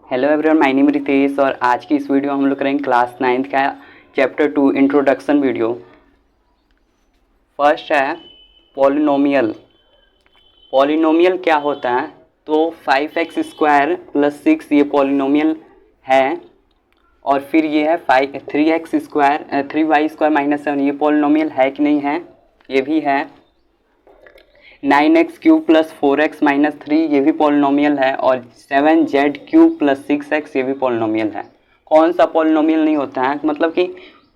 Hello everyone, my name Ritesh और आज की इस वीडियो हम लोग करेंगे क्लास 9th का चैप्टर 2 इंट्रोडक्शन वीडियो। फर्स्ट है पॉलिनोमियल। पॉलिनोमियल क्या होता है? तो 5x स्क्वायर प्लस 6 ये पॉलिनोमियल है, और फिर ये है 3x square 3y square minus 7 ये पॉलिनोमियल है कि नहीं है? ये भी है। 9x cube plus 4x minus 3 ये भी पॉलिनोमियल है, और 7z क्यूब प्लस 6x ये भी पॉलिनोमियल है। कौन सा पॉलिनोमियल नहीं होता है? मतलब कि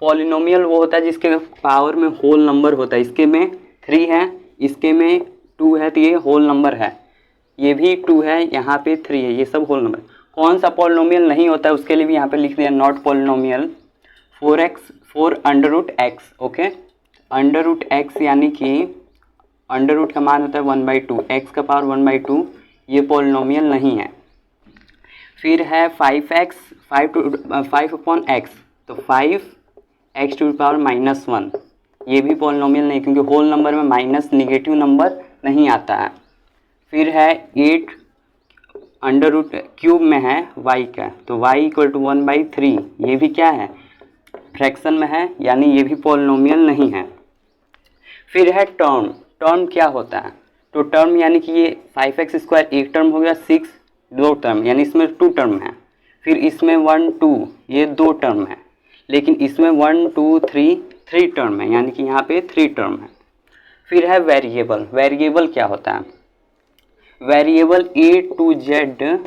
पॉलिनोमियल वो होता है जिसके पावर में होल नंबर होता है। इसके में 3 है, इसके में 2 है, तो ये होल नंबर है। ये भी 2 है, यहाँ पे 3 है, ये सब होल नंबर। कौन सा पॉलिनोमियल नहीं होता है उसके लिए भी यहाँ पे लिख दिया not polynomial. 4 under root x. Okay, under root x यानी कि अंडर रूट का मान होता है 1/2, एक्स का पावर 1/2, ये पॉलिनोमियल नहीं है। फिर है 5x 5/x, तो 5x टू पावर -1 ये भी पॉलिनोमियल नहीं, क्योंकि होल नंबर में माइनस निगेटिव नंबर नहीं आता है। फिर है 8 अंडर रूट क्यूब में है y का, तो y इक्वल टू 1/3 ये भी क्या है? फ्रैक्शन में है, यानी ये भी पॉलिनोमियल नहीं है। फिर है टर्म। टर्म क्या होता है? तो टर्म यानी कि ये 5x स्क्वायर एक टर्म हो गया, 6 दो टर्म, यानी इसमें 2 टर्म है। फिर इसमें 1 2 ये 2 टर्म है, लेकिन इसमें 1 2 3 टर्म है, यानी कि यहाँ पे 3 टर्म है। फिर है वेरिएबल। वेरिएबल क्या होता है? Variable A to Z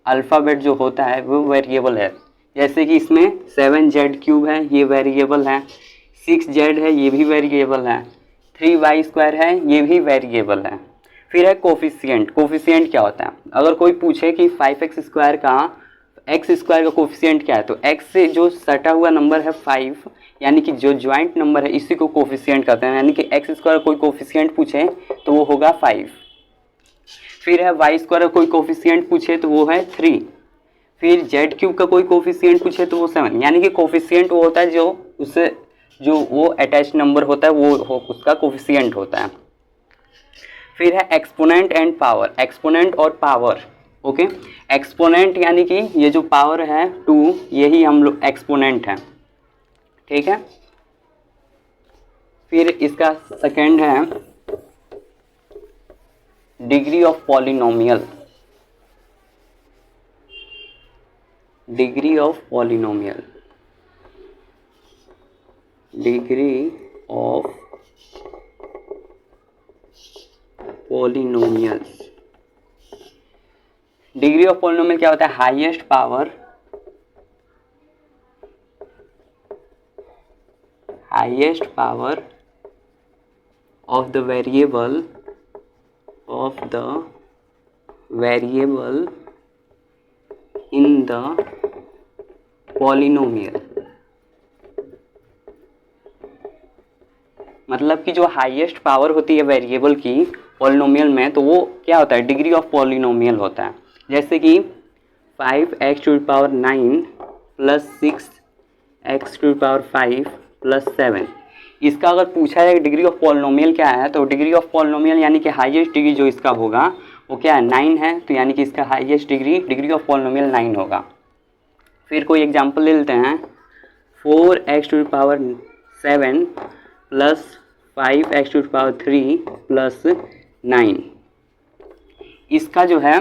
alphabet जो होता है वो वेरिएबल है। जैसे कि इसमें 7z क्यूब है, ये वेरिएबल है। 6z है, ये भी वेरिएबल है। 3y स्क्वायर है, ये भी वेरिएबल है। फिर है कोफिशिएंट। कोफिशिएंट क्या होता है? अगर कोई पूछे कि 5x स्क्वायर का x स्क्वायर का कोफिशिएंट क्या है, तो x से जो सटा हुआ नंबर है 5, यानी कि जो ज्वाइंट नंबर है इसी को कोफिशिएंट कहते हैं। यानी कि x स्क्वायर कोई कोफिशिएंट पूछे तो वो होगा 5। फिर है y स्क्वायर का कोई कोफिशिएंट पूछे तो वो है 3। फिर z क्यूब का कोई कोफिशिएंट पूछे तो वो 7। यानी कि कोफिशिएंट वो होता है जो वो अटैच नंबर होता है वो उसका कोफिशिएंट होता है। फिर है एक्सपोनेंट एंड पावर। एक्सपोनेंट और पावर। ओके, एक्सपोनेंट यानी कि ये जो पावर है 2 यही हम लोग एक्सपोनेंट है, ठीक है। फिर इसका सेकंड है degree of polynomial. Degree of polynomial, degree of polynomials. Degree of polynomial क्या होता है? Highest power, highest power of the variable in the polynomial. मतलब कि जो हाईएस्ट पावर होती है वेरिएबल की पॉलिनोमियल में, तो वो क्या होता है? डिग्री ऑफ पॉलिनोमियल होता है। जैसे कि 5x to power 9 plus 6x to power 5 plus 7, इसका अगर पूछा जाए डिग्री ऑफ पॉलिनोमियल क्या है, तो डिग्री ऑफ पॉलिनोमियल यानी कि हाईएस्ट डिग्री जो इसका होगा वो क्या है? 9 है, तो यानी कि इसका हाईएस्ट डिग्री ऑफ पॉलिनोमियल 9 होगा। फिर कोई एग्जांपल ले लेते हैं। 4x to power 7 plus 5x to power 3 plus 9, इसका जो है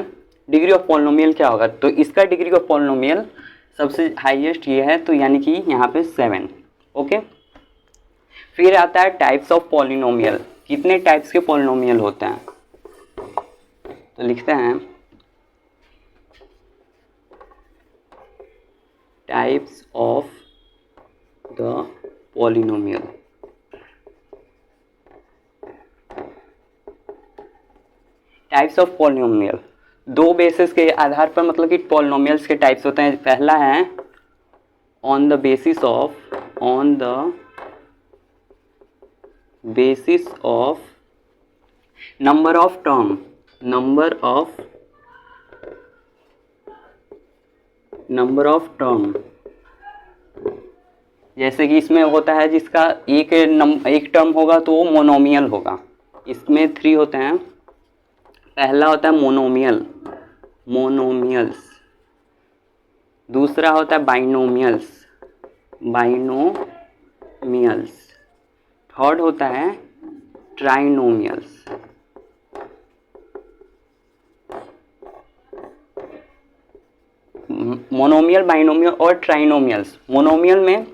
डिग्री ऑफ पॉलिनोमियल क्या होगा? तो इसका डिग्री ऑफ पॉलिनोमियल सबसे हाईएस्ट ये है, तो यानी कि यहाँ पे 7। ओके, फिर आता है टाइप्स ऑफ पॉलिनोमियल। कितने टाइप्स के पॉलिनोमियल होते हैं? तो लिखते हैं types of the polynomial. Types of polynomial दो बेसिस के आधार पर, मतलब कि पॉलिनोमियल्स के टाइप्स होते हैं। पहला है on the basis of number of term, number of term. जैसे कि इसमें होता है जिसका एक टर्म होगा तो वो मोनोमियल होगा। इसमें 3 होते हैं। पहला होता है मोनोमियल्स, दूसरा होता है बाइनोमियल्स, थर्ड होता है ट्राइनोमियल्स। मोनोमियल, बाइनोमियल और ट्राइनोमियल्स। मोनोमियल में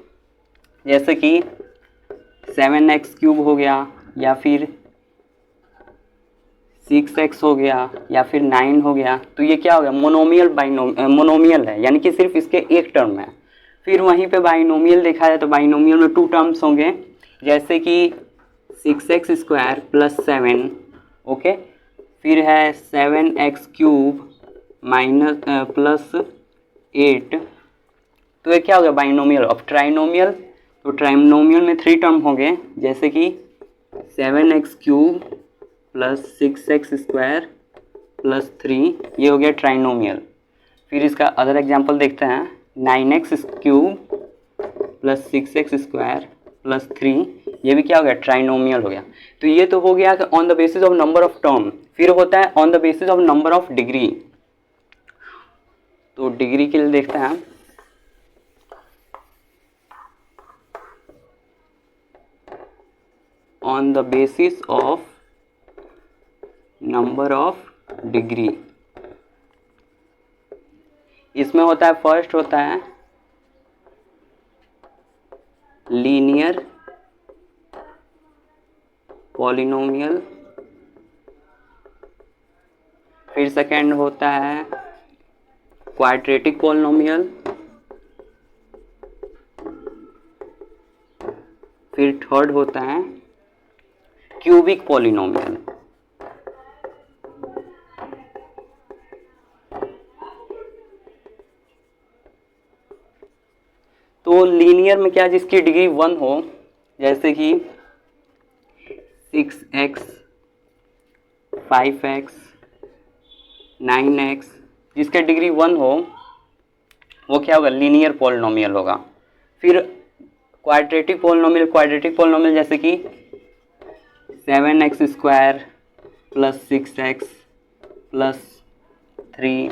जैसे कि 7x³ हो गया, या फिर 6x हो गया, या फिर 9 हो गया, तो ये क्या हो गया, मोनोमियल है, यानी कि सिर्फ इसके एक टर्म है। फिर वहीं पे बाइनोमियल देखा जाए तो बाइनोमियल में 2 टर्म्स होंगे, जैसे कि 6x² + 7, ओके। फिर है 7x³ + 8, तो ये क्या हो गया, बाइनोमियल। अब ट्राइनोमियल, तो ट्राइनोमियल में 3 टर्म होंगे, जैसे कि 7x³ + 6x² + 3, ये हो गया ट्राइनोमियल। फिर इसका अदर एग्जांपल देखते हैं, 9x³ + 6x² + 3, ये भी क्या हो गया, ट्राइनोमियल हो गया। तो ये तो हो गया on the basis of number of term. फिर होता है on the basis of number of degree. तो डिग्री के लिए देखते हैं, on the basis of number of degree. इसमें होता है, फर्स्ट होता है लीनियर पॉलिनोमियल, फिर सेकंड होता है क्वाड्रेटिक पॉलिनोमियल, फिर थर्ड होता है क्यूबिक पॉलिनोमियल। तो लीनियर में क्या, जिसकी डिग्री 1 हो, जैसे कि 6x, 5x, 9x, जिसका डिग्री 1 हो, वो क्या होगा, लीनियर पॉलिनोमियल होगा। फिर क्वाड्रेटिक पॉलिनोमियल जैसे कि 7x² + 6x + 3,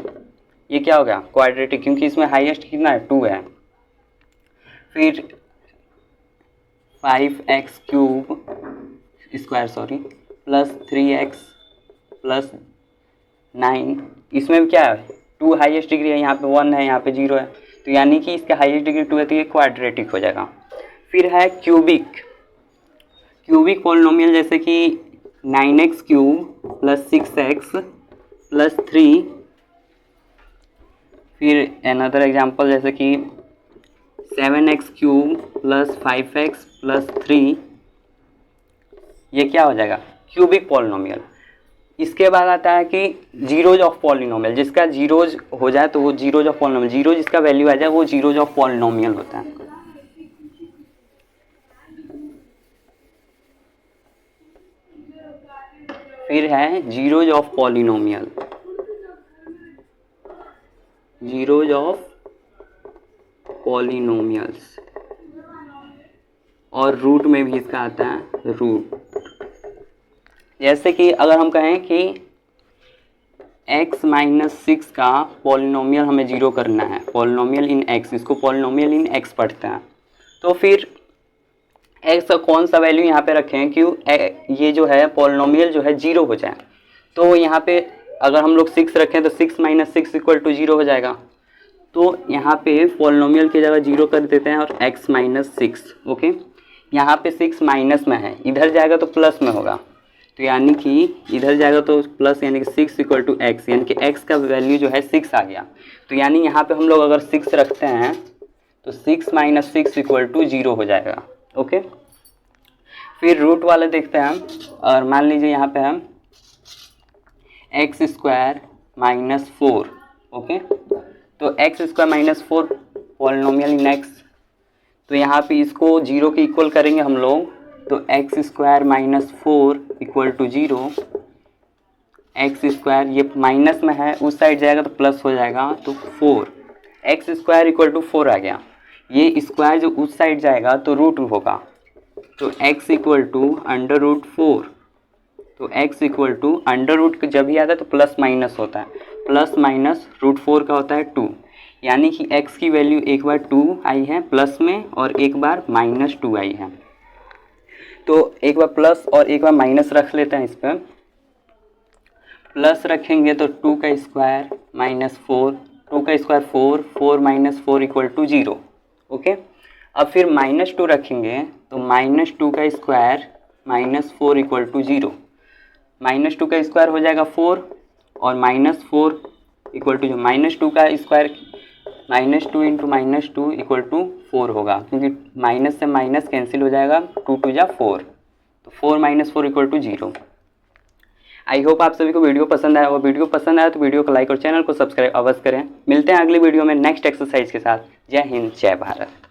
ये क्या होगा, क्वाड्रेटिक, क्योंकि इसमें हाईएस्ट कितना है, 2 है। फिर 5x³ + 3x + 9, इसमें भी क्या है, 2 हाईएस्ट डिग्री है, यहाँ पे 1 है, यहाँ पे 0 है, तो यानी कि इसका हाईएस्ट डिग्री 2 है, तो ये क्वाड्रेटिक हो जाएगा। फिर है क्यूबिक पॉलिनोमियल, जैसे कि 9x³ + 6x + 3। फिर अनदर एग्जांपल, जैसे कि 7x³ + 5x + 3, ये क्या हो जाएगा, क्यूबिक पॉलिनोमियल। इसके बाद आता है कि जीरोज ऑफ पॉलिनोमियल, जिसका जीरोज हो जाए तो वो जीरोज ऑफ पॉलिनोमियल, जीरो जिसका वैल्यू आ जाए वो जीरोज ऑफ पॉलिनोमियल होता है। फिर है जीरोज ऑफ पॉलिनोमियल, और रूट में भी इसका आता है रूट। जैसे कि अगर हम कहें कि x - 6 का पॉलिनोमियल हमें 0 करना है, पॉलिनोमियल इन x, इसको पॉलिनोमियल इन x पढ़ते हैं, तो फिर x का कौन सा वैल्यू यहाँ पे रखें कि ये जो है पॉलिनोमियल जो है 0 हो जाए। तो यहाँ पे अगर हम लोग 6 रखें तो 6 - 6 = 0 हो जाएगा। तो यहाँ पे पॉलिनोमियल की जगह 0 कर देते हैं और x - 6, ओके। यहाँ पे 6 माइनस में है, इधर जाएगा तो प्लस में होगा, तो यानी कि इधर जाएगा तो प्लस, यानी कि 6 = x, यानी कि x का वैल्यू जो है 6 आ गया। तो यानी यहाँ पे हम लोग अगर 6 रखते हैं तो 6 - 6 = 0 हो जाएगा, ओके। फिर रूट वाले देखते हैं हम, और मान लीजिए यहाँ पे हम x² - 4, ओके। तो x² - 4 पॉलिनोमियल इन x, तो यहाँ पे इसको 0 के इक्वल करेंगे हम लोग, तो x² - 4 = 0। x² ये माइनस में है, उस साइड जाएगा तो प्लस हो जाएगा, तो 4, x² = 4 आ गया। ये स्क्वायर जो उस साइड जाएगा तो रूट होगा, तो x = √4, तो x = अंडर रूट जब भी आता है तो प्लस माइनस होता है, प्लस माइनस √4 का होता है 2, यानी कि x की वैल्यू एक बार 2 आई है प्लस में और एक बार -2 आई है। तो एक बार प्लस और एक बार माइनस रख लेते हैं। इस पर प्लस रखेंगे तो 2 का स्क्वायर -4, 2 का स्क्वायर 4, 4 - 4 = 0। ओके, अब फिर -2 रखेंगे तो -2 का स्क्वायर -4 = 0। -2 का स्क्वायर हो जाएगा 4 और -4 = जो -2 का स्क्वायर -2 × -2 = 4 होगा, क्योंकि माइनस से माइनस कैंसिल हो जाएगा, 2 × 2 = 4, तो 4 - 4 = 0। आई होप आप सभी को वीडियो पसंद आया, और वीडियो पसंद आया तो वीडियो को लाइक और चैनल को सब्सक्राइब अवश्य करें। मिलते हैं अगली वीडियो में नेक्स्ट एक्सरसाइज के साथ। जय हिंद, जय भारत।